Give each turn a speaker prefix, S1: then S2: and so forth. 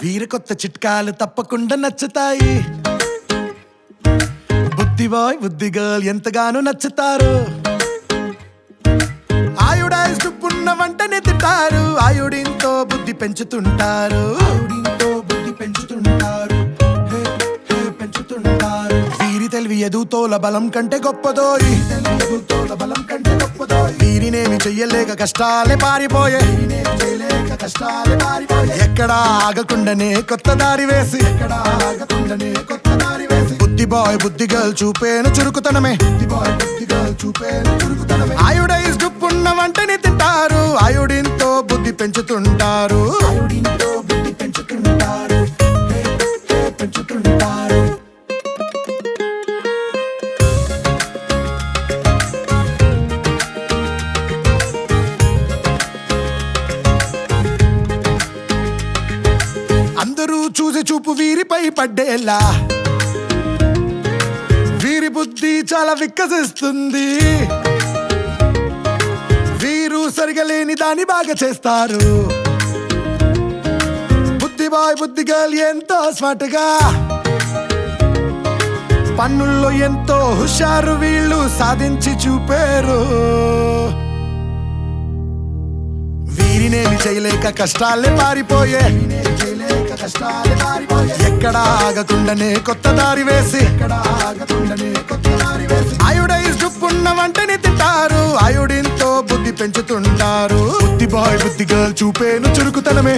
S1: వీరి కొత్త చిట్కాలు తప్పకుండా నచ్చుతాయి. బుద్ధి బాయ్ బుద్ధి గర్ల్ ఎంతగానో నచ్చుతారు. ఆయుడైజ్ ఉన్న వంటని తింటారు. ఆయుడింతో బుద్ధి పెంచుతుంటారు. వీరి తెలివి ఎదుగుతోల బలం కంటే గొప్పదోయ్. వీరినేమి చెయ్యలేక కష్టాలే పారిపోయే. ఎక్కడా ఆగకుండానే కొత్త దారి వేసి బుద్ధి బాయ్ బుద్ధి గర్ల్ చూపేను చురుకుతనమే. ఆయుడైజ్ ఉన్న వంటని తింటారు. ఆయుడింతో బుద్ధి పెంచుతుంటారు. అందరూ చూసి చూపు వీరిపై పడ్డేలా వీరి బుద్ధి చాలా వికసిస్తుంది. వీరు సరిగా లేని దాన్ని బాగా చేస్తారు. బుద్ధి బాయ్ బుద్ధి గర్ల్ ఎంతో స్మార్ట్ గా పన్నుల్లో ఎంతో హుషారు. వీళ్ళు సాధించి చూపారు. వీరినేమి చేయలేక కష్టాలే పారిపోయే. ఎక్కడా ఆగకుండానే కొత్త దారి వేసి ఆయుడైజ్ ఉన్న వంటని తింటారు. ఆయుడింతో బుద్ధి పెంచుతుంటారు. బుద్ధి బాయ్ బుద్ధి గర్ల్ చూపేను చురుకుతనమే.